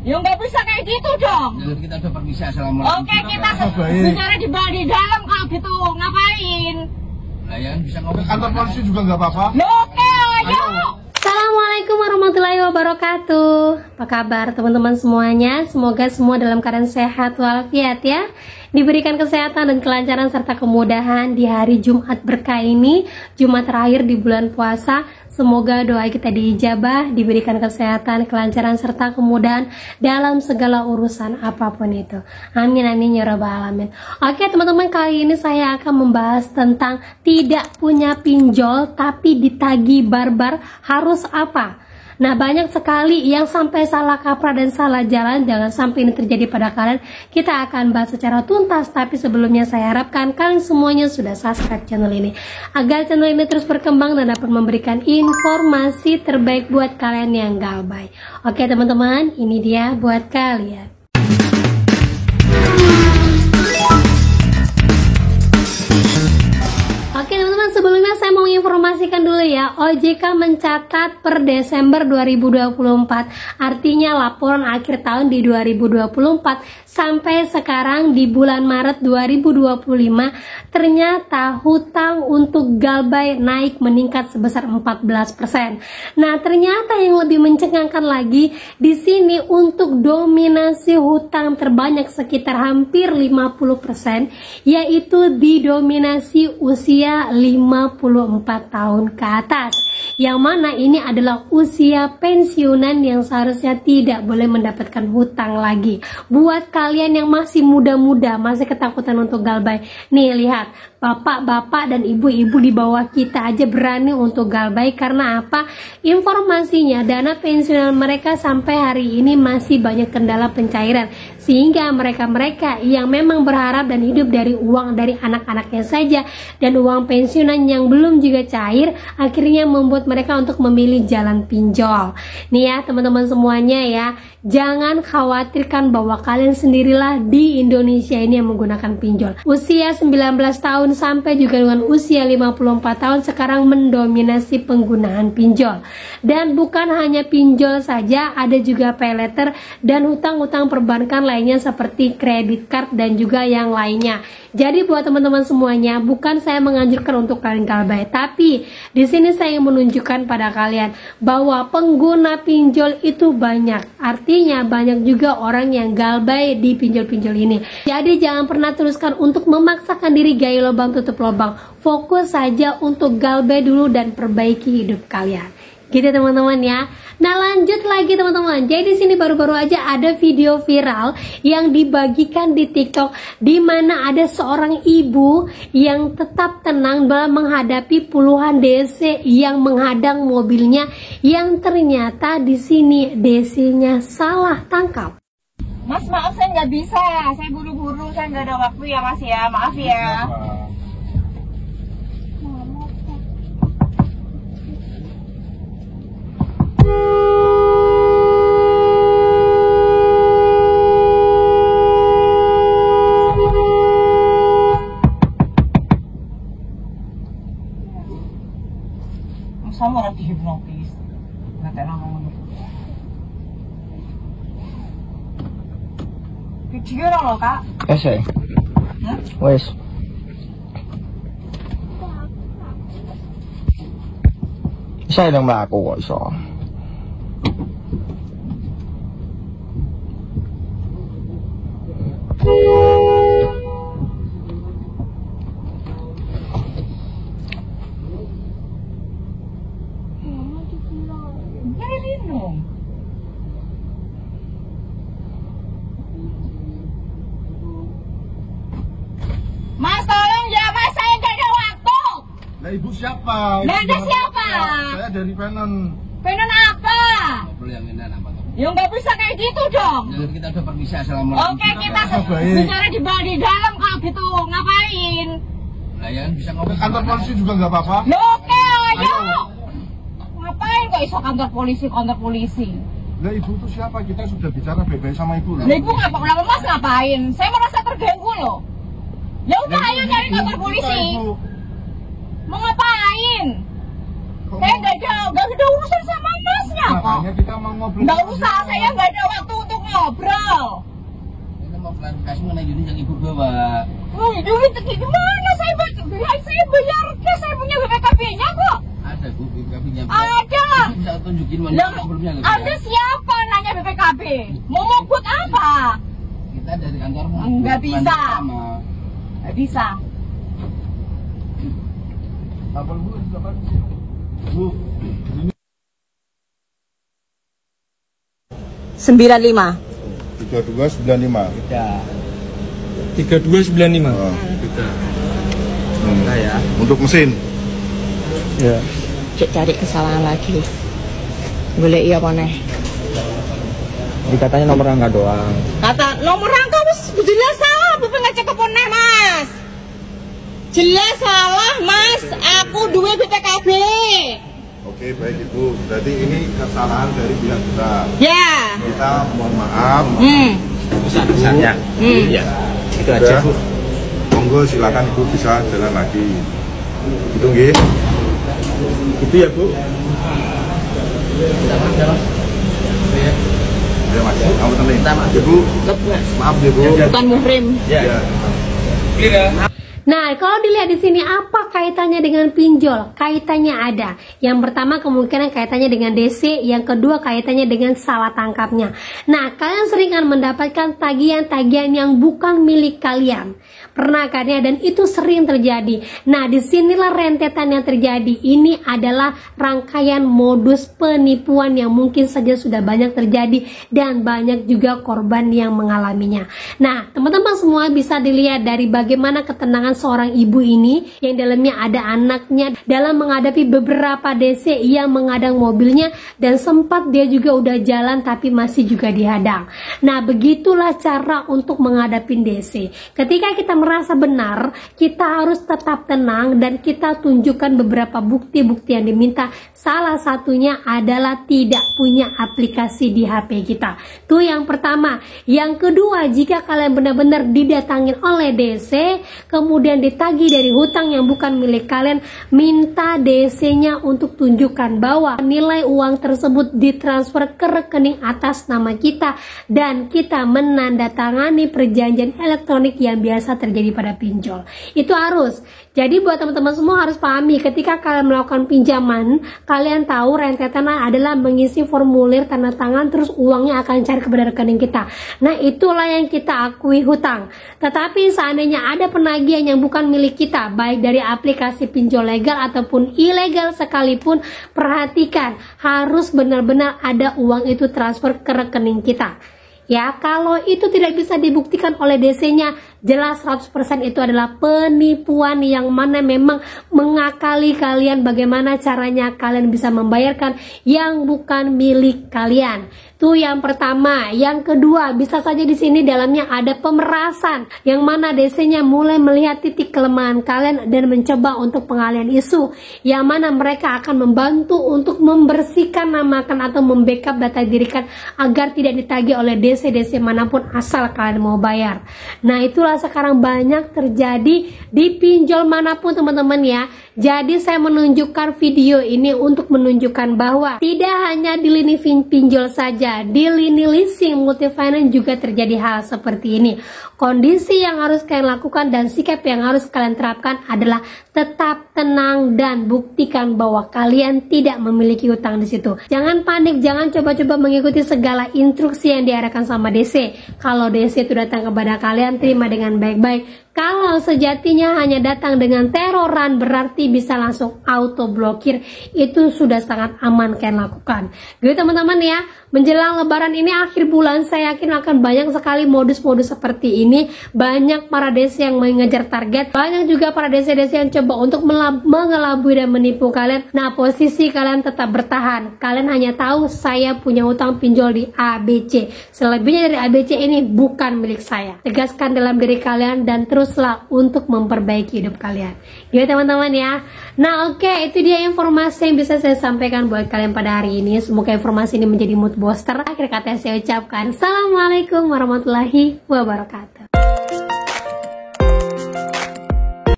Ya nggak bisa kayak gitu dong. Jadi kita udah permisi, assalamualaikum. Oke, kita bicara di dalam kalau gitu ngapain? Lah ya bisa ngomong. Kantor polisi juga nggak apa-apa. Ya oke, ayo. Assalamualaikum warahmatullahi wabarakatuh. Apa kabar teman-teman semuanya? Semoga semua dalam keadaan sehat walafiat ya. Diberikan kesehatan dan kelancaran serta kemudahan di hari Jumat berkah ini, Jumat terakhir di bulan puasa. Semoga doa kita diijabah, diberikan kesehatan, kelancaran serta kemudahan dalam segala urusan apapun itu. Amin amin ya rabbal alamin. Oke teman-teman, kali ini saya akan membahas tentang tidak punya pinjol tapi ditagih barbar harus apa. Nah, banyak sekali yang sampai salah kaprah dan salah jalan. Jangan sampai ini terjadi pada kalian. Kita akan bahas secara tuntas, tapi sebelumnya saya harapkan kalian semuanya sudah subscribe channel ini agar channel ini terus berkembang dan dapat memberikan informasi terbaik buat kalian yang galbay. Oke teman-teman, ini dia buat kalian. Oke teman-teman, sebelumnya saya mau menginformasikan dulu ya, OJK mencatat per Desember 2024, artinya laporan akhir tahun di 2024 sampai sekarang di bulan Maret 2025, ternyata hutang untuk galbay naik meningkat sebesar 14%. Nah, ternyata yang lebih mencengangkan lagi di sini untuk dominasi hutang terbanyak sekitar hampir 50%, yaitu didominasi usia 54 tahun ke atas, yang mana ini adalah usia pensiunan yang seharusnya tidak boleh mendapatkan hutang lagi. Buat kalian yang masih muda-muda, masih ketakutan untuk galbay, nih lihat, bapak-bapak dan ibu-ibu di bawah kita aja berani untuk galbay. Karena apa? Informasinya dana pensiunan mereka sampai hari ini masih banyak kendala pencairan, sehingga mereka-mereka yang memang berharap dan hidup dari uang dari anak-anaknya saja dan uang pensiunan yang belum juga cair, akhirnya membuat mereka untuk memilih jalan pinjol. Nih ya teman-teman semuanya ya, jangan khawatirkan bahwa kalian sendirilah di Indonesia ini yang menggunakan pinjol. Usia 19 tahun sampai juga dengan usia 54 tahun sekarang mendominasi penggunaan pinjol. Dan bukan hanya pinjol saja, ada juga pay letter dan hutang-hutang perbankan lainnya seperti kredit card dan juga yang lainnya. Jadi buat teman-teman semuanya, bukan saya menganjurkan untuk kalian galbay, tapi di sini saya ingin menunjukkan pada kalian bahwa pengguna pinjol itu banyak. Artinya banyak juga orang yang galbay di pinjol-pinjol ini. Jadi jangan pernah teruskan untuk memaksakan diri gaya lubang tutup lubang. Fokus saja untuk galbay dulu dan perbaiki hidup kalian. Gitu teman-teman ya. Nah, lanjut lagi teman-teman. Jadi di sini baru-baru aja ada video viral yang dibagikan di TikTok, di mana ada seorang ibu yang tetap tenang dalam menghadapi puluhan DC yang menghadang mobilnya, yang ternyata di sini DC-nya salah tangkap. Mas, maaf saya nggak bisa. Saya buru-buru, saya nggak ada waktu ya Mas ya. Maaf ya. Sama orang dihipnotis. Nggak tenang ngomong. Video loh kak. Saya. Wes. Saya nang mlaku kok iso. Mas tolong ya Mas, saya nggak ada waktu. Lah ibu siapa? Lah Anda siapa? Saya dari Venon. Venon apa? Ngobrol yang enak apa tuh? Ya nggak bisa kayak gitu dong. Jadi kita udah permisi, assalamualaikum. Oke, kita baik. bicara di dalam kalau gitu ngapain? Lah ya bisa ngomong. Kantor polisi juga nggak apa-apa. Ya oke, ayo. Ngapain kok iso kantor polisi? Lah ibu itu siapa? Kita sudah bicara baik-baik sama ibu loh. Lah ibu kenapa Mas ngapain? Saya merasa terganggu loh. Ya udah Lah, ayo cari kantor ibu polisi. kita, ibu. Mau ngapain? Saya nggak ada urusan sama Masnya kok. Makanya kita mau ngobrol. Nggak usah, saya nggak ada waktu untuk kasih mengenai unit yang ibu bawa. Oh, duit gimana? Saya bayar cash, saya punya BPKB-nya kok. Ada bu, BPKB-nya. Ada. Ibu bisa tunjukin mana Lah, sebelumnya loh. Anda siapa nanya BPKB? Mau mogok apa? Kita dari kantor. Nggak bisa. Nggak bisa. Lapor bu, silakan. Bu, 95. 3295. 3295. Oh. Ya. Untuk mesin. Ya. Cek cari kesalahan lagi. Boleh iya apa nih? Dikatanya nomor rangka doang. Kata nomor rangka wis jelas salah, Bapak ngecek apa nih, Mas? Jelas salah, Mas. Aku duwe BPKB. Oke, baik Ibu. Berarti ini kesalahan dari pihak kita. Ya. Kita mohon maaf. Besar-besarnya. Ya. Itu aja. Sudah. Monggo silakan Ibu bisa jalan lagi. Itu nggih. Itu ya, Bu. Ya, Mas. Kamu tenang. Ibu. Maaf ya, Bu. Bukan muhrim. Ya. Nah, kalau dilihat di sini apa kaitannya dengan pinjol? Kaitannya ada. Yang pertama kemungkinan kaitannya dengan DC, yang kedua kaitannya dengan salah tangkapnya. Nah, kalian sering kan mendapatkan tagihan-tagihan yang bukan milik kalian. Pernah kan ya? Dan itu sering terjadi. Nah, disinilah rentetan yang terjadi. Ini adalah rangkaian modus penipuan yang mungkin saja sudah banyak terjadi dan banyak juga korban yang mengalaminya. Nah, teman-teman semua bisa dilihat dari bagaimana ketenangan seorang ibu ini yang dalamnya ada anaknya dalam menghadapi beberapa DC yang mengadang mobilnya, dan sempat dia juga udah jalan tapi masih juga dihadang. Nah, begitulah cara untuk menghadapi DC. Ketika kita merasa benar, kita harus tetap tenang dan kita tunjukkan beberapa bukti-bukti yang diminta. Salah satunya adalah tidak punya aplikasi di HP kita. Itu yang pertama. Yang kedua, jika kalian benar-benar didatangin oleh DC, kemudian ditagih dari hutang yang bukan milik kalian, minta DC-nya untuk tunjukkan bahwa nilai uang tersebut ditransfer ke rekening atas nama kita dan kita menandatangani perjanjian elektronik yang biasa terjadi pada pinjol. Itu harus. Jadi buat teman-teman semua harus pahami, ketika kalian melakukan pinjaman, kalian tahu rentetan adalah mengisi formulir tanda tangan terus uangnya akan cari kepada rekening kita. Nah, itulah yang kita akui hutang. Tetapi seandainya ada penagihan yang bukan milik kita, baik dari aplikasi pinjol legal ataupun ilegal sekalipun, perhatikan harus benar-benar ada uang itu transfer ke rekening kita. Ya, kalau itu tidak bisa dibuktikan oleh DC-nya, jelas 100% itu adalah penipuan yang mana memang mengakali kalian bagaimana caranya kalian bisa membayarkan yang bukan milik kalian. Itu yang pertama. Yang kedua, bisa saja di sini dalamnya ada pemerasan yang mana DC-nya mulai melihat titik kelemahan kalian dan mencoba untuk pengalihan isu, yang mana mereka akan membantu untuk membersihkan namakan atau membackup data diri kalian agar tidak ditagih oleh DC manapun asal kalian mau bayar. Nah, itulah sekarang banyak terjadi di pinjol manapun teman-teman ya. Jadi saya menunjukkan video ini untuk menunjukkan bahwa tidak hanya di lini pinjol saja, di lini leasing multifinance juga terjadi hal seperti ini. Kondisi yang harus kalian lakukan dan sikap yang harus kalian terapkan adalah tetap tenang dan buktikan bahwa kalian tidak memiliki hutang di situ. Jangan panik, jangan coba-coba mengikuti segala instruksi yang diarahkan sama DC. Kalau DC itu datang kepada kalian, terima dengan baik-baik. Kalau sejatinya hanya datang dengan teroran, berarti bisa langsung auto blokir. Itu sudah sangat aman kalian lakukan. Gitu teman-teman ya. Menjelang lebaran ini akhir bulan, saya yakin akan banyak sekali modus-modus seperti ini. Banyak para DC yang mengejar target, banyak juga para DC-DC yang coba untuk mengelabui dan menipu kalian. Nah, posisi kalian tetap bertahan. Kalian hanya tahu saya punya utang pinjol di ABC. Selebihnya dari ABC ini bukan milik saya. Tegaskan dalam diri kalian dan teruslah untuk memperbaiki hidup kalian. Gitu teman-teman ya. Nah, oke, itu dia informasi yang bisa saya sampaikan buat kalian pada hari ini. Semoga informasi ini menjadi mood booster. Akhir kata saya ucapkan assalamualaikum warahmatullahi wabarakatuh.